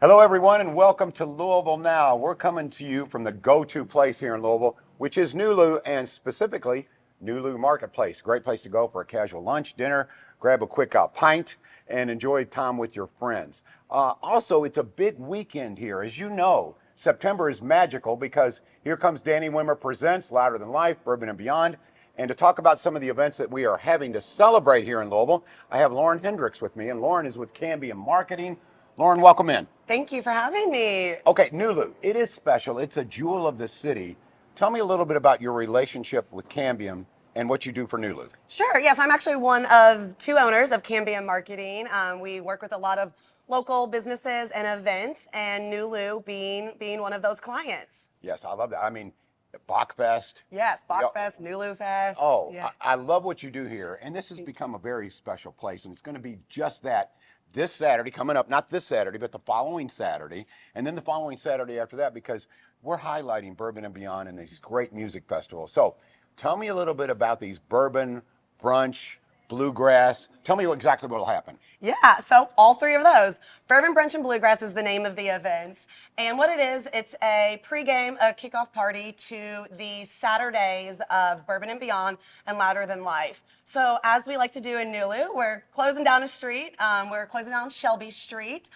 Hello, everyone, and welcome to Louisville Now. We're coming to you from the go-to place here in Louisville, which is NULU, and specifically NULU Marketplace. Great place to go for a casual lunch, dinner, grab a quick pint, and enjoy time with your friends. Also, it's a big weekend here. As you know, September is magical because here comes Danny Wimmer Presents Louder Than Life, Bourbon and Beyond. And to talk about some of the events that we are having to celebrate here in Louisville, I have Lauren Hendricks with me, and Lauren is with Cambium Marketing. Lauren, welcome in. Thank you for having me. Okay, NULU, it is special. It's a jewel of the city. Tell me a little bit about your relationship with Cambium and what you do for NULU. Sure, yes, I'm actually one of two owners of Cambium Marketing. We work with a lot of local businesses and events, and NULU being one of those clients. Yes, I love that. I mean, Bachfest. Yes, Bachfest, NULU Fest. Oh, yeah. I love what you do here. And this has become a very special place, and it's going to be just that. This Saturday, coming up, not this Saturday, but the following Saturday, and then the following Saturday after that, because we're highlighting Bourbon and Beyond and these great music festivals. So tell me a little bit about these bourbon, brunch, bluegrass. Tell me exactly what will happen. Yeah, so all three of those. Bourbon, Brunch, and Bluegrass is the name of the events. And what it is, it's a pregame, a kickoff party to the Saturdays of Bourbon and Beyond and Louder Than Life. So as we like to do in NULU, we're closing down a street. We're closing down Shelby Street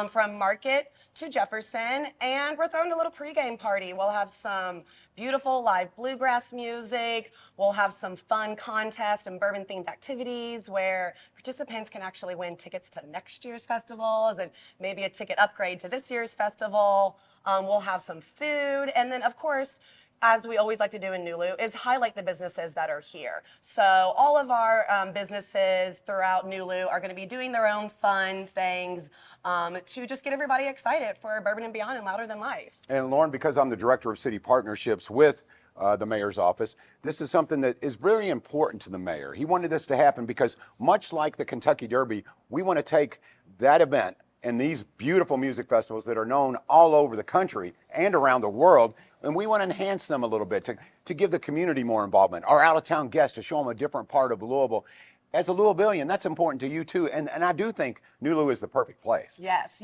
from Market to Jefferson, and we're throwing a little pregame party. We'll have some beautiful live bluegrass music. We'll have some fun contests and bourbon-themed activities where participants can actually win tickets to next year's festivals and maybe a ticket upgrade to this year's festival. We'll have some food, and then of course, as we always like to do in NULU, is highlight the businesses that are here. So all of our businesses throughout NULU are going to be doing their own fun things to just get everybody excited for Bourbon and Beyond and Louder Than Life. And Lauren, because I'm the Director of City Partnerships with the mayor's office, this is something that is very important to the mayor. He wanted this to happen because much like the Kentucky Derby, we want to take that event and these beautiful music festivals that are known all over the country and around the world, and we want to enhance them a little bit to give the community more involvement, our out-of-town guests, to show them a different part of Louisville. As a Louisvillian, that's important to you too, and I do think NULU is the perfect place. Yes,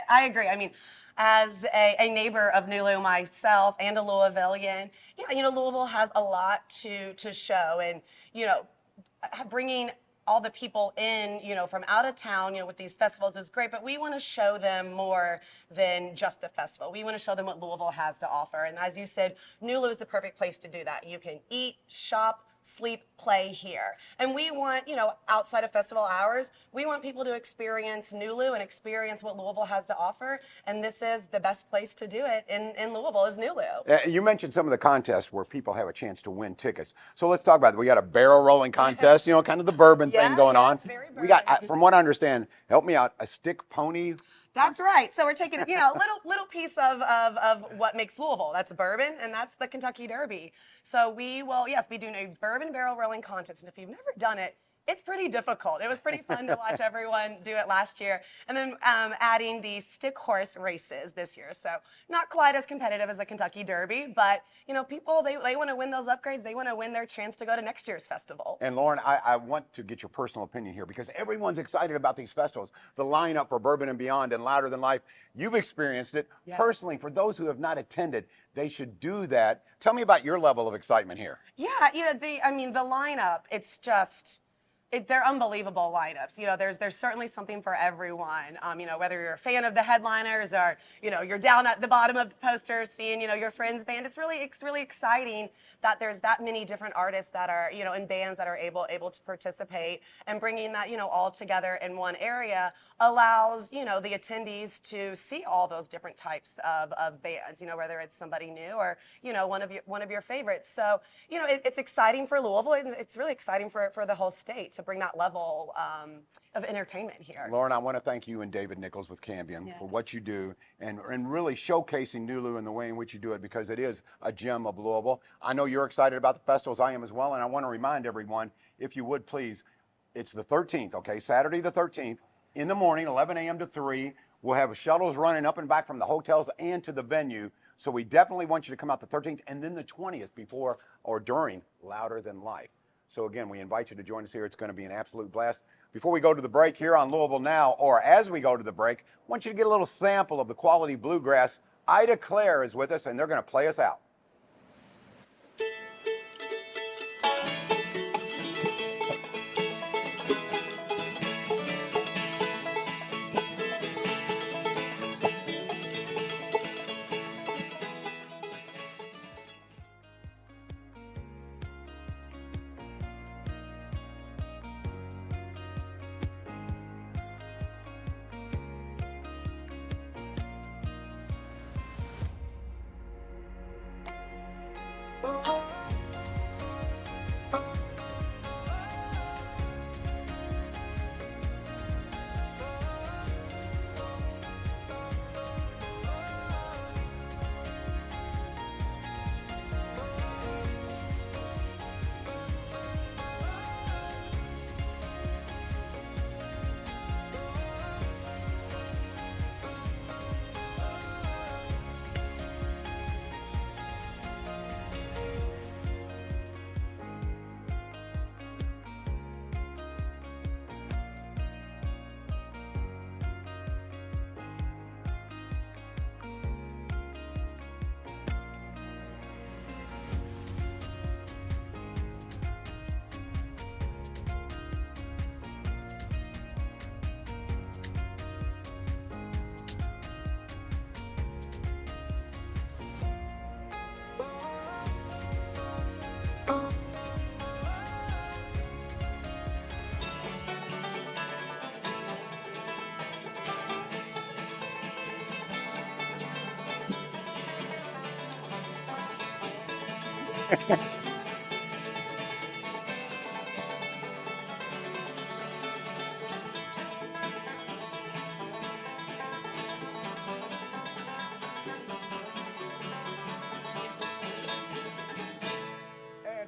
I agree. I mean, as a neighbor of NULU myself and a Louisvillian, yeah, Louisville has a lot to show, and bringing all the people in, from out of town, with these festivals is great, but we want to show them more than just the festival. We want to show them what Louisville has to offer. And as you said, NULU is the perfect place to do that. You can eat, shop, sleep, play here. And we want, outside of festival hours, we want people to experience NULU and experience what Louisville has to offer. And this is the best place to do it in Louisville is NULU. You mentioned some of the contests where people have a chance to win tickets. So let's talk about it. We got a barrel rolling contest, kind of the bourbon thing going on. It's very bourbon. We got, from what I understand, help me out, a stick pony. That's right. So we're taking, a little piece of what makes Louisville. That's bourbon, and that's the Kentucky Derby. So we will, be doing a bourbon barrel rolling contest. And if you've never done it, it's pretty difficult. It was pretty fun to watch everyone do it last year. And then adding the stick horse races this year. So not quite as competitive as the Kentucky Derby, but people, they want to win those upgrades. They want to win their chance to go to next year's festival. And Lauren, I want to get your personal opinion here because everyone's excited about these festivals. The lineup for Bourbon and Beyond and Louder Than Life, you've experienced it. Yes. Personally, for those who have not attended, they should do that. Tell me about your level of excitement here. Yeah, the lineup, it's just, they're unbelievable lineups. There's certainly something for everyone. Whether you're a fan of the headliners or you're down at the bottom of the poster seeing your friend's band. It's really exciting that there's that many different artists that are in bands that are able to participate, and bringing that all together in one area allows the attendees to see all those different types of bands. Whether it's somebody new or one of your favorites. So it's exciting for Louisville, and it's really exciting for the whole state to bring that level of entertainment here. Lauren, I want to thank you and David Nichols with Cambium for what you do and really showcasing NULU in the way in which you do it, because it is a gem of Louisville. I know you're excited about the festivals. I am as well. And I want to remind everyone, if you would please, it's the 13th, okay? Saturday the 13th in the morning, 11 a.m. to 3. We'll have shuttles running up and back from the hotels and to the venue. So we definitely want you to come out the 13th and then the 20th before or during Louder Than Life. So again, we invite you to join us here. It's going to be an absolute blast. Before we go to the break here on Louisville Now, or as we go to the break, I want you to get a little sample of the quality bluegrass. Ida Claire is with us, and they're going to play us out.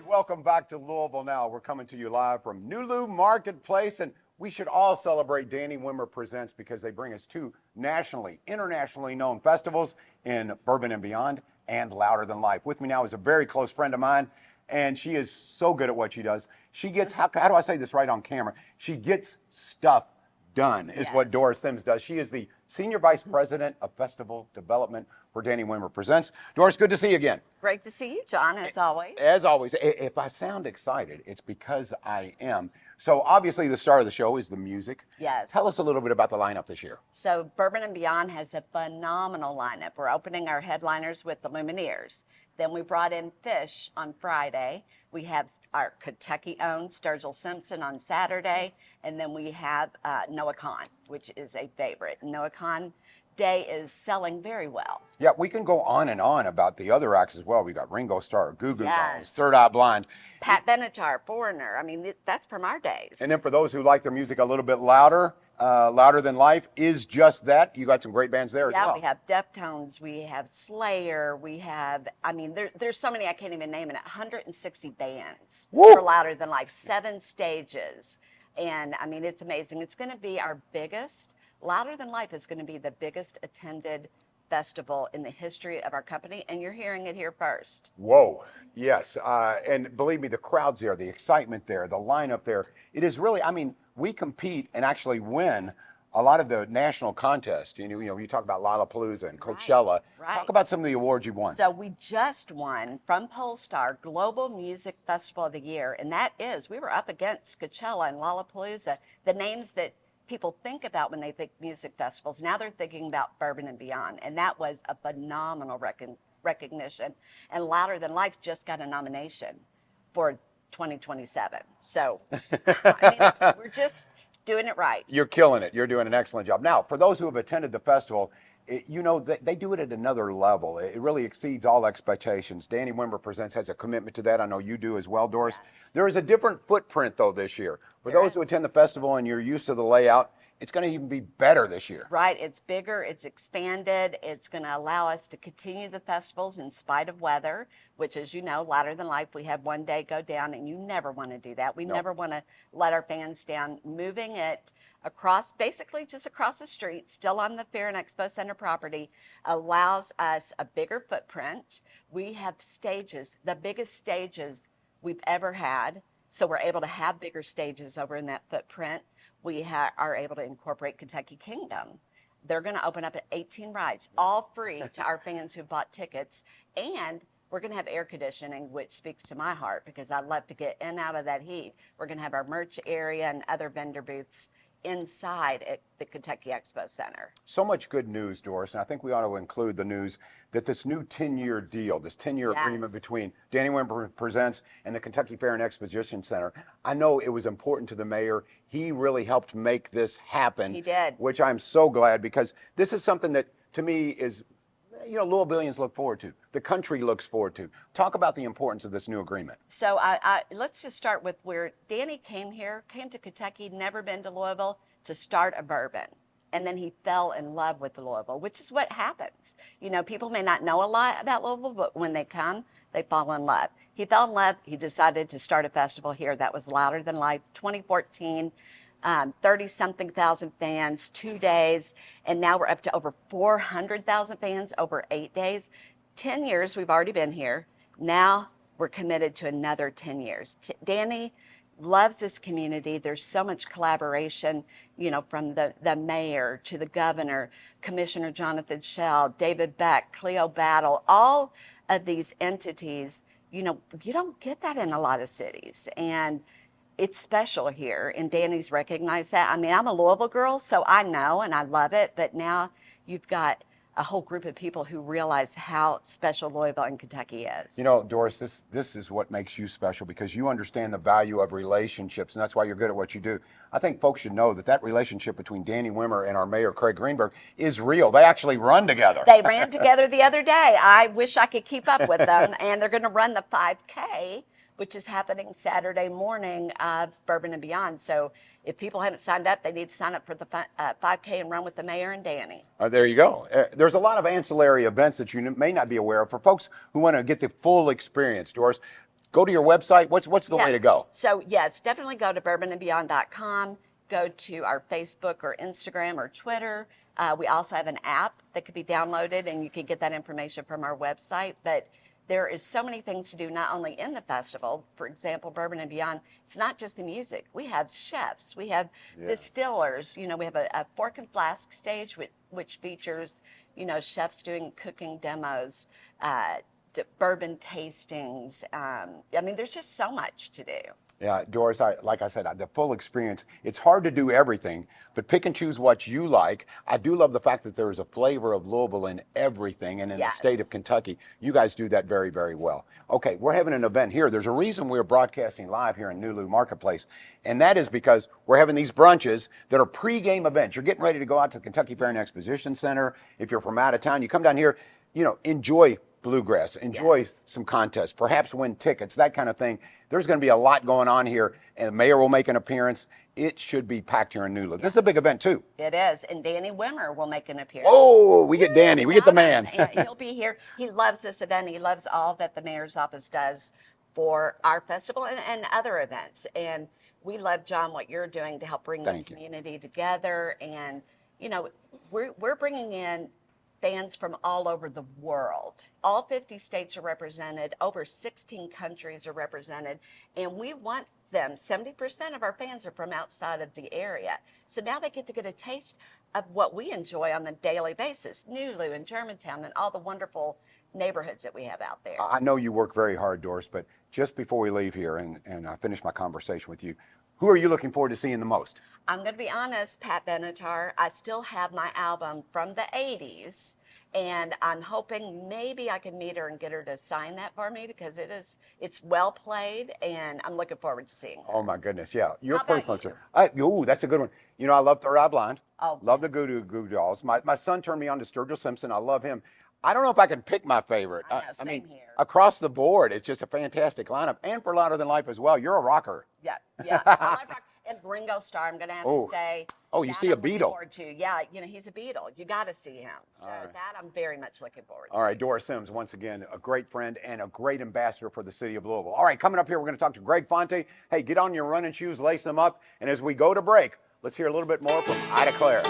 Welcome back to Louisville Now. We're coming to you live from NULU Marketplace, and we should all celebrate Danny Wimmer Presents because they bring us two nationally, internationally known festivals in Bourbon and Beyond and Louder Than Life. With me now is a very close friend of mine, and she is so good at what she does. She gets, how do I say this right on camera? She gets stuff done is what Doris Sims does. She is the Senior Vice President of Festival Development for Danny Wimmer Presents. Doris, good to see you again. Great to see you, John, as always. As always. If I sound excited, it's because I am. So obviously the star of the show is the music. Yes. Tell us a little bit about the lineup this year. So Bourbon and Beyond has a phenomenal lineup. We're opening our headliners with the Lumineers. Then we brought in Fish on Friday. We have our Kentucky-owned Sturgill Simpson on Saturday. And then we have Noah Kahan, which is a favorite. Noah Kahan Day is selling very well. Yeah, we can go on and on about the other acts as well. We got Ringo Starr, Goo Goo Dolls, Yes. Third Eye Blind. Pat Benatar, Foreigner. I mean, that's from our days. And then for those who like their music a little bit louder, Louder Than Life is just that. You got some great bands there as well. Yeah, we have Deftones, we have Slayer, we have, I mean, there's so many I can't even name it. 160 bands for Louder Than Life, 7 stages. And I mean, it's amazing. It's going to be our biggest, Louder Than Life is going to be the biggest attended festival in the history of our company, and you're hearing it here first. Whoa, yes. And believe me, the crowd's there, the excitement there, the lineup there. It is really, I mean, we compete and actually win a lot of the national contests. You know, you talk about Lollapalooza and Coachella. Right. Talk about some of the awards you've won. So we just won from Polestar Global Music Festival of the Year, and that is, we were up against Coachella and Lollapalooza, the names that people think about when they think music festivals. Now they're thinking about Bourbon and Beyond, and that was a phenomenal recognition. And Louder Than Life just got a nomination for 2027. So I mean, we're just doing it right. You're killing it. You're doing an excellent job. Now, for those who have attended the festival, you know, they do it at another level. It really exceeds all expectations. Danny Wimmer Presents has a commitment to that. I know you do as well, Doris. Yes. There is a different footprint, though, this year. For those who attend the festival and you're used to the layout, it's going to even be better this year. Right. It's bigger. It's expanded. It's going to allow us to continue the festivals in spite of weather, which, as you know, Louder Than Life, we had one day go down, and you never want to do that. We never want to let our fans down. Moving it across, basically just across the street, still on the Fair and Expo Center property, allows us a bigger footprint. We have stages, the biggest stages we've ever had. So we're able to have bigger stages over in that footprint. we are able to incorporate Kentucky Kingdom. They're going to open up at 18 rides, all free to our fans who bought tickets. And we're going to have air conditioning, which speaks to my heart because I love to get in and out of that heat. We're going to have our merch area and other vendor booths inside at the Kentucky Expo Center. So much good news, Doris, and I think we ought to include the news that this new 10-year deal, this 10-year agreement between Danny Wimber Presents and the Kentucky Fair and Exposition Center, I know it was important to the mayor. He really helped make this happen. He did. Which I'm so glad, because this is something that, to me, is, Louisvillians look forward to. The country looks forward to. Talk about the importance of this new agreement. So let's just start with where Danny came to Kentucky, never been to Louisville, to start a bourbon. And then he fell in love with Louisville, which is what happens. People may not know a lot about Louisville, but when they come, they fall in love. He fell in love. He decided to start a festival here that was Louder Than Life, 2014. 30-something thousand fans, 2 days, and now we're up to over 400,000 fans over 8 days. 10 years we've already been here. Now we're committed to another 10 years. Danny loves this community. There's so much collaboration, from the mayor to the governor, Commissioner Jonathan Schell, David Beck, Cleo Battle, all of these entities. You don't get that in a lot of cities. And it's special here, and Danny's recognized that. I mean, I'm a Louisville girl, so I know and I love it, but now you've got a whole group of people who realize how special Louisville and Kentucky is. Doris, this is what makes you special, because you understand the value of relationships, and that's why you're good at what you do. I think folks should know that relationship between Danny Wimmer and our mayor, Craig Greenberg, is real. They actually run together. They ran together the other day. I wish I could keep up with them, and they're going to run the 5K, which is happening Saturday morning, Bourbon and Beyond. So if people haven't signed up, they need to sign up for the 5K and run with the mayor and Danny. There you go. There's a lot of ancillary events that you may not be aware of. For folks who want to get the full experience, Doris, go to your website. What's the way to go? So yes, definitely go to bourbonandbeyond.com. Go to our Facebook or Instagram or Twitter. We also have an app that could be downloaded, and you can get that information from our website. But there is so many things to do, not only in the festival. For example, Bourbon and Beyond, it's not just the music. We have chefs, we have distillers. We have a fork and flask stage, which features, chefs doing cooking demos, bourbon tastings. There's just so much to do. Yeah, Doris, like I said, the full experience. It's hard to do everything, but pick and choose what you like. I do love the fact that there is a flavor of Louisville in everything, and in the state of Kentucky. You guys do that very, very well. Okay, we're having an event here. There's a reason we're broadcasting live here in NULU Marketplace, and that is because we're having these brunches that are pre-game events. You're getting ready to go out to the Kentucky Fair and Exposition Center. If you're from out of town, you come down here, enjoy bluegrass, enjoy some contests, perhaps win tickets, that kind of thing. There's going to be a lot going on here, and the mayor will make an appearance. It should be packed here in NULU. This is a big event, too. It is, and Danny Wimmer will make an appearance. Oh, we get Danny. We get the man. He'll be here. He loves this event. He loves all that the mayor's office does for our festival and other events. And we love, John, what you're doing to help bring the community together. And, we're bringing in fans from all over the world. All 50 states are represented, over 16 countries are represented, and we want them. 70% of our fans are from outside of the area. So now they get a taste of what we enjoy on a daily basis, NULU and Germantown and all the wonderful neighborhoods that we have out there. I know you work very hard, Doris, but just before we leave here and I finish my conversation with you, who are you looking forward to seeing the most? I'm going to be honest, Pat Benatar, I still have my album from the 80s, and I'm hoping maybe I can meet her and get her to sign that for me, because it's well played, and I'm looking forward to seeing her. Oh my goodness, yeah. Your How about personal. That's a good one. I love Third Eye Blind. Oh, love the Goo Dolls. My son turned me on to Sturgill Simpson. I love him. I don't know if I can pick my favorite. I know, same here. Across the board, it's just a fantastic lineup, and for Louder Than Life as well. You're a rocker. Yeah. I like rock. And Ringo Starr, I'm going to have to say. Oh, you see a I'm looking Beatle. forward to. Yeah, he's a Beatle. You got to see him. So that I'm very much looking forward to. All right, Doris Sims, once again, a great friend and a great ambassador for the city of Louisville. All right, coming up here, we're going to talk to Greg Fonte. Hey, get on your running shoes, lace them up, and as we go to break, let's hear a little bit more from Ida Claire.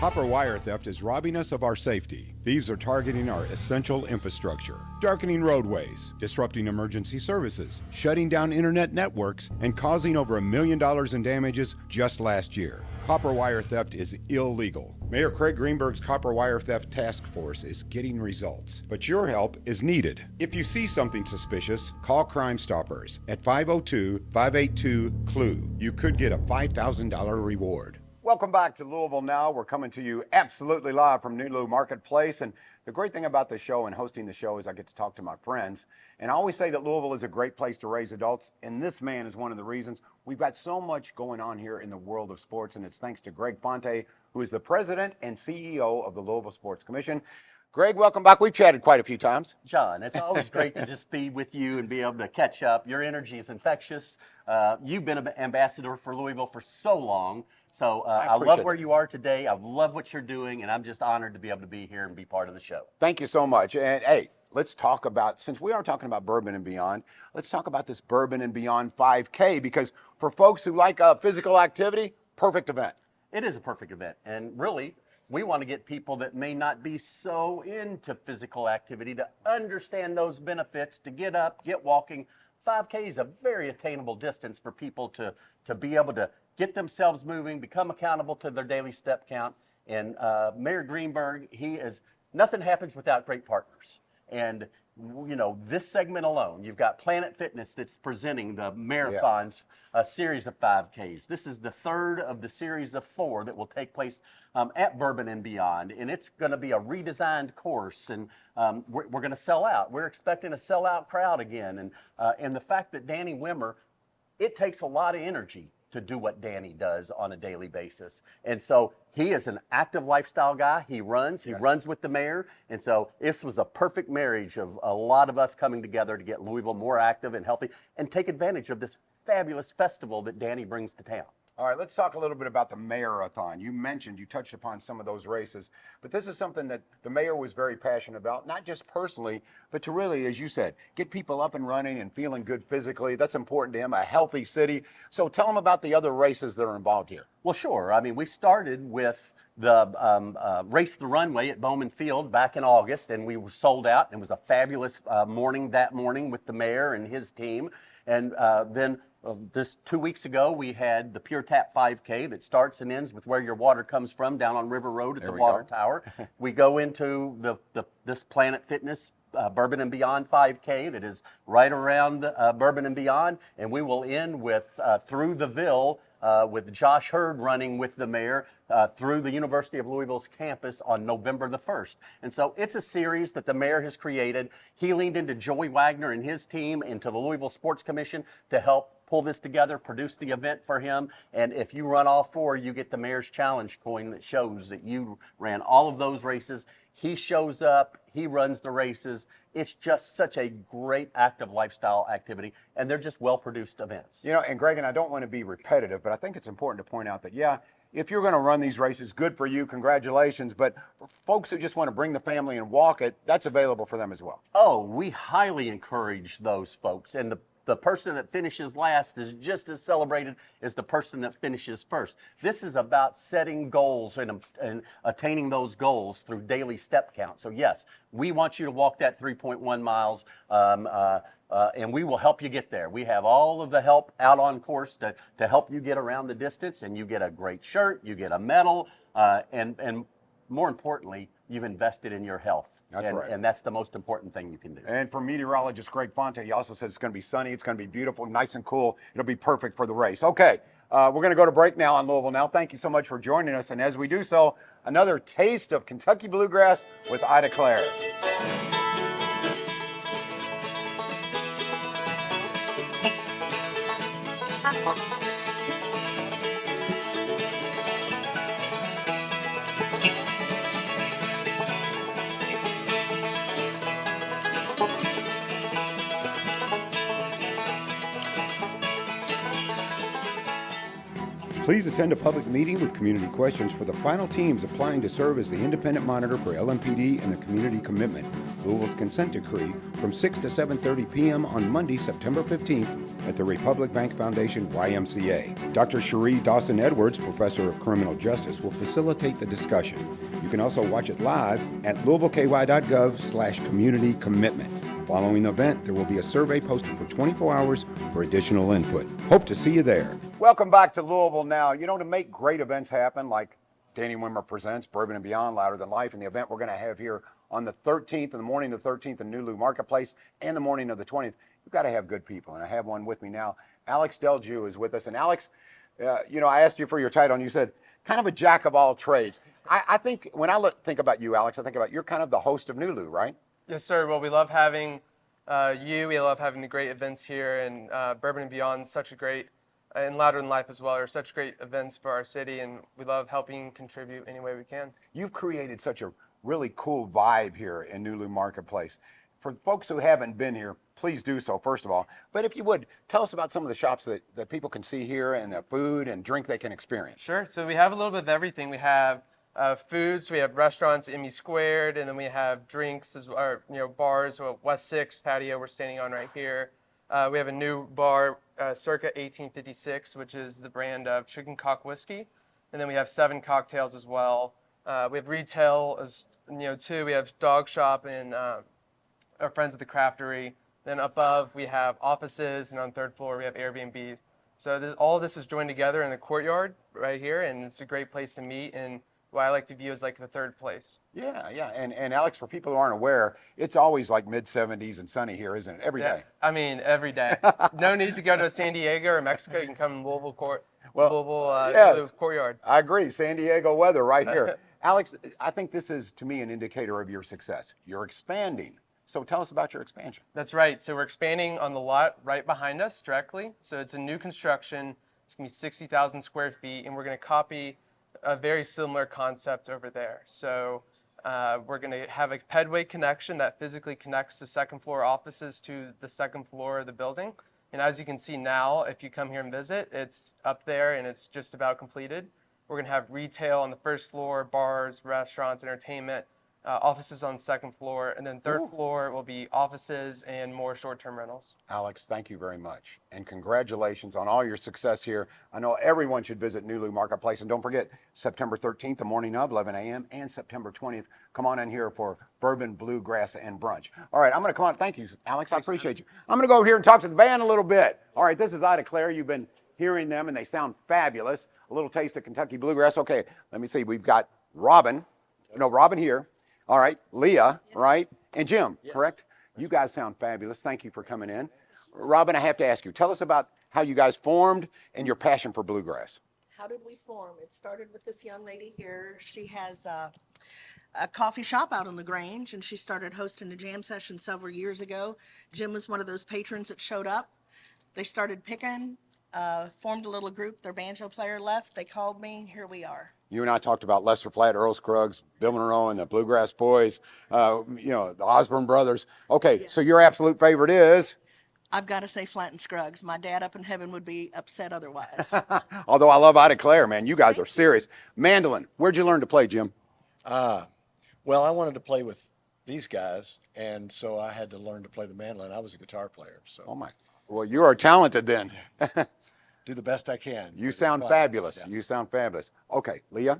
Copper wire theft is robbing us of our safety. Thieves are targeting our essential infrastructure, darkening roadways, disrupting emergency services, shutting down internet networks, and causing over $1 million in damages just last year. Copper wire theft is illegal. Mayor Craig Greenberg's Copper Wire Theft Task Force is getting results, but your help is needed. If you see something suspicious, call Crime Stoppers at 502-582-CLUE. You could get a $5,000 reward. Welcome back to Louisville Now. We're coming to you absolutely live from NULU Marketplace. And the great thing about the show and hosting the show is I get to talk to my friends. And I always say that Louisville is a great place to raise adults. And this man is one of the reasons. We've got so much going on here in the world of sports. And it's thanks to Greg Fonte, who is the president and CEO of the Louisville Sports Commission. Greg, welcome back. We've chatted quite a few times. John, it's always great to just be with you and be able to catch up. Your energy is infectious. You've been an ambassador for Louisville for so long. So I love where you are today. I love what you're doing, and I'm just honored to be able to be here and be part of the show. Thank you so much. And hey, let's talk about, since we are talking about Bourbon and Beyond, let's talk about this Bourbon and Beyond 5K, because for folks who like physical activity, perfect event. It is a perfect event, and really, we want to get people that may not be so into physical activity to understand those benefits, to get up, get walking. 5K is a very attainable distance for people to be able to get themselves moving, become accountable to their daily step count. And Mayor Greenberg, nothing happens without great partners. And you know, this segment alone, you've got Planet Fitness that's presenting the marathons, a series of 5Ks. This is the third of the series of 4 that will take place at Bourbon and Beyond. And it's going to be a redesigned course, and we're going to sell out. We're expecting a sellout crowd again. And the fact that Danny Wimmer, it takes a lot of energy to do what Danny does on a daily basis. And so he is an active lifestyle guy. He runs with the mayor. And so this was a perfect marriage of a lot of us coming together to get Louisville more active and healthy and take advantage of this fabulous festival that Danny brings to town. All right, let's talk a little bit about the Mayor-a-thon. You touched upon some of those races, but this is something that the mayor was very passionate about, not just personally, but to really, as you said, get people up and running and feeling good physically. That's important to him, a healthy city. So tell him about the other races that are involved here. Well, sure. I mean, we started with the Race the Runway at Bowman Field back in August, and we were sold out. It was a fabulous morning with the mayor and his team. And then this 2 weeks ago, we had the Pure Tap 5K that starts and ends with where your water comes from down on River Road at the water tower. We go into this Planet Fitness Bourbon and Beyond 5K that is right around Bourbon and Beyond, and we will end with Through the Ville with Josh Hurd running with the mayor through the University of Louisville's campus on November the 1st. And so it's a series that the mayor has created. He leaned into Joey Wagner and his team, into the Louisville Sports Commission to help pull this together, produce the event for him. And if you run all 4, you get the Mayor's Challenge coin that shows that you ran all of those races. He shows up, he runs the races. It's just such a great active lifestyle activity, and they're just well-produced events. You know, and Greg, and I don't want to be repetitive, but I think it's important to point out that, yeah, if you're going to run these races, good for you, congratulations. But for folks who just want to bring the family and walk it, that's available for them as well. Oh, we highly encourage those folks. And the person that finishes last is just as celebrated as the person that finishes first. This is about setting goals and attaining those goals through daily step count. So yes, we want you to walk that 3.1 miles. And we will help you get there. We have all of the help out on course to help you get around the distance, and you get a great shirt, you get a medal, and more importantly, you've invested in your health. That's right. And that's the most important thing you can do. And for meteorologist Greg Fonte, he also says it's going to be sunny, it's going to be beautiful, nice and cool. It'll be perfect for the race. Okay, we're going to go to break now on Louisville Now. Thank you so much for joining us. And as we do so, another taste of Kentucky Bluegrass with Ida Claire. Please attend a public meeting with community questions for the final teams applying to serve as the independent monitor for LMPD and the community commitment, Louisville's consent decree, from 6 to 7:30 p.m. on Monday, September 15th at the Republic Bank Foundation YMCA. Dr. Cherie Dawson-Edwards, professor of criminal justice, will facilitate the discussion. You can also watch it live at louisvilleky.gov/community commitment. Following the event, there will be a survey posted for 24 hours for additional input. Hope to see you there. Welcome back to Louisville Now. You know, to make great events happen, like Danny Wimmer Presents, Bourbon and Beyond, Louder Than Life, and the event we're going to have here on the 13th, in the morning of the 13th in NULU Marketplace, and the morning of the 20th, you've got to have good people. And I have one with me now. Alex Delju is with us. And Alex, I asked you for your title, and you said, kind of a jack of all trades. I think when I think about you, Alex, I think about you're kind of the host of NULU, right? Yes, sir. Well, we love having you. We love having the great events here, and Bourbon and Beyond, such a great, and Louder Than Life as well, are such great events for our city, and we love helping contribute any way we can. You've created such a really cool vibe here in NULU Marketplace. For folks who haven't been here, please do so, first of all. But if you would, tell us about some of the shops that people can see here and the food and drink they can experience. Sure. So we have a little bit of everything. We have foods, we have restaurants, Emmy Squared, and then we have drinks, bars, West 6 patio we're standing on right here. We have a new bar, circa 1856, which is the brand of Chicken Cock Whiskey. And then we have 7 cocktails as well. We have retail, too. We have dog shop and our friends at the Craftery. Then above, we have offices, and on the 3rd floor, we have Airbnb. So all of this is joined together in the courtyard right here, and it's a great place to meet, and what I like to view as like the third place. Yeah. And Alex, for people who aren't aware, it's always like mid-70s and sunny here, isn't it? Every day. I mean, every day. No need to go to San Diego or Mexico. You can come in Louisville courtyard. I agree. San Diego weather right here. Alex, I think this is, to me, an indicator of your success. You're expanding. So tell us about your expansion. That's right. So we're expanding on the lot right behind us directly. So it's a new construction. It's going to be 60,000 square feet, and we're going to copy a very similar concept over there. So we're going to have a pedway connection that physically connects the second floor offices to the second floor of the building. And as you can see now, if you come here and visit, it's up there and it's just about completed. We're going to have retail on the first floor, bars, restaurants, entertainment, offices on the second floor, and then third floor will be offices and more short-term rentals. Alex, thank you very much. And congratulations on all your success here. I know everyone should visit NULU Marketplace. And don't forget, September 13th, the morning of 11 a.m., and September 20th, come on in here for Bourbon, Bluegrass, and Brunch. All right, I'm going to come on. Thank you, Alex. I appreciate you. I'm going to go over here and talk to the band a little bit. All right, this is Ida Claire. You've been hearing them, and they sound fabulous. A little taste of Kentucky Bluegrass. Okay, let me see. We've got Robin here. All right, Leah, right? And Jim, correct? You guys sound fabulous. Thank you for coming in. Robin, I have to ask you, tell us about how you guys formed and your passion for bluegrass. How did we form? It started with this young lady here. She has a coffee shop out on the Grange, and she started hosting a jam session several years ago. Jim was one of those patrons that showed up. They started picking, formed a little group. Their banjo player left. They called me. Here we are. You and I talked about Lester Flatt, Earl Scruggs, Bill Monroe, and the Bluegrass Boys, the Osborne Brothers. Okay, so your absolute favorite is? I've got to say Flatt and Scruggs. My dad up in heaven would be upset otherwise. Although I love Ida Claire, man. You guys are serious. Mandolin, where'd you learn to play, Jim? Well, I wanted to play with these guys, and so I had to learn to play the mandolin. I was a guitar player, so. Oh, my. Well, you are talented then. Do the best I can. You sound fabulous. Yeah. You sound fabulous. Okay, Leah,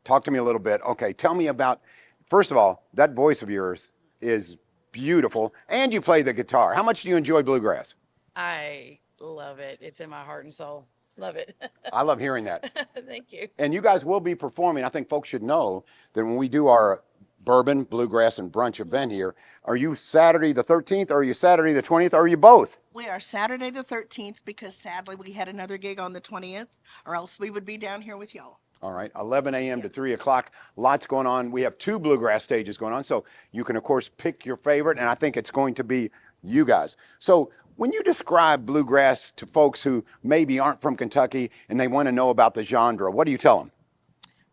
talk to me a little bit. Okay, tell me about, first of all, that voice of yours is beautiful, and you play the guitar. How much do you enjoy bluegrass? I love it. It's in my heart and soul. Love it. I love hearing that. Thank you. And you guys will be performing. I think folks should know that when we do our Bourbon, Bluegrass, and Brunch event here, are you Saturday the 13th, or are you Saturday the 20th, or are you both? We are Saturday the 13th because sadly we had another gig on the 20th, or else we would be down here with y'all. All right, 11 a.m. to 3 o'clock. Lots going on. We have 2 bluegrass stages going on, so you can, of course, pick your favorite, and I think it's going to be you guys. So when you describe bluegrass to folks who maybe aren't from Kentucky and they want to know about the genre, what do you tell them?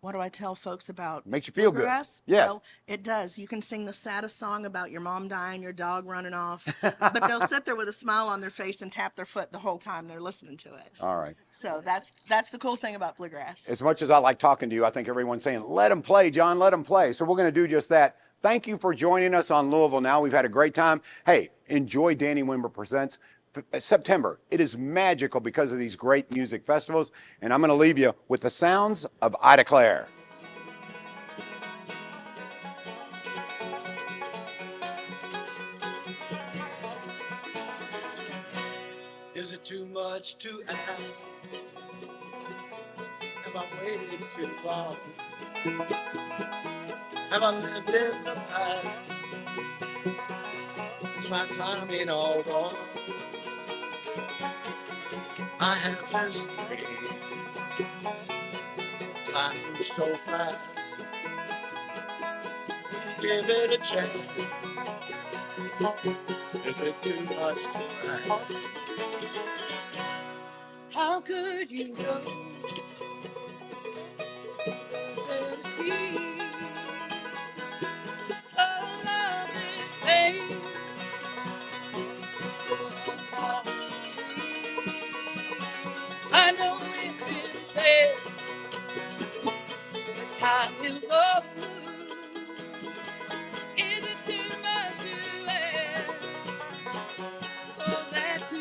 what do I tell folks about Makes you feel good. bluegrass? Yes. Well, it does. You can sing the saddest song about your mom dying, your dog running off, but they'll sit there with a smile on their face and tap their foot the whole time they're listening to it. All right. So that's the cool thing about bluegrass. As much as I like talking to you, I think everyone's saying, let them play, John, let them play. So we're going to do just that. Thank you for joining us on Louisville Now. We've had a great time. Hey, enjoy Danny Wimber Presents. September, it is magical because of these great music festivals. And I'm going to leave you with the sounds of Ida Claire. Is it too much to ask? Have I waited too long? Have I lived in the past? Is my timing all wrong? I have this dream. Time moves so fast. Give it a chance. Is it too much to ask? How could you know the sea? Oh, love is pain. It's so far from me. I know it's been said, the time is over. Is it too much to ask for that to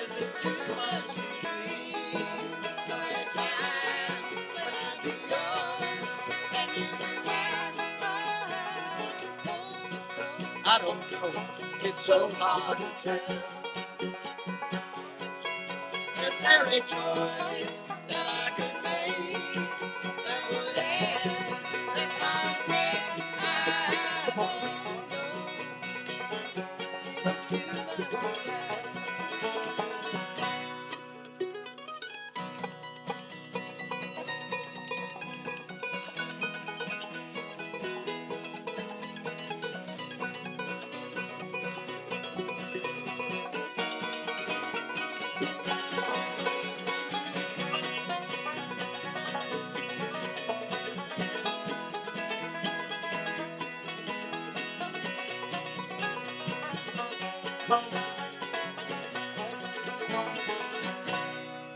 Is it too much to dream of a time when I'll be yours and you'll be mine? I don't know, it's so hard to tell. Is there a choice that I could make that would end this heartbreak? I don't know. It's too much to ask.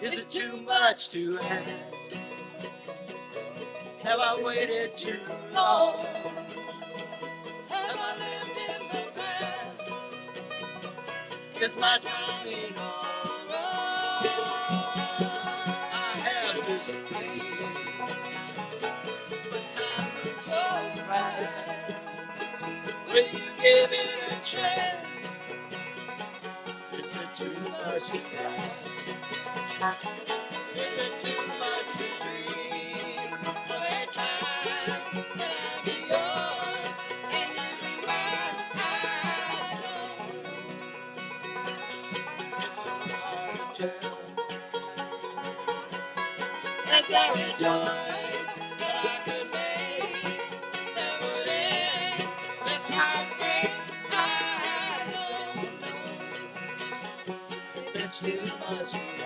Is it too much to ask? Have I waited too long? Have I lived in the past? Is my timing all wrong? I have this dream, but time moves so fast. Will you give it a chance? Is it too much to ask? Is it too much to dream of a time when I'll be yours and you'll be mine? I don't know. It's so hard to tell. Is there a choice that I could make that would end this heartbreak? I don't know. If it's too much.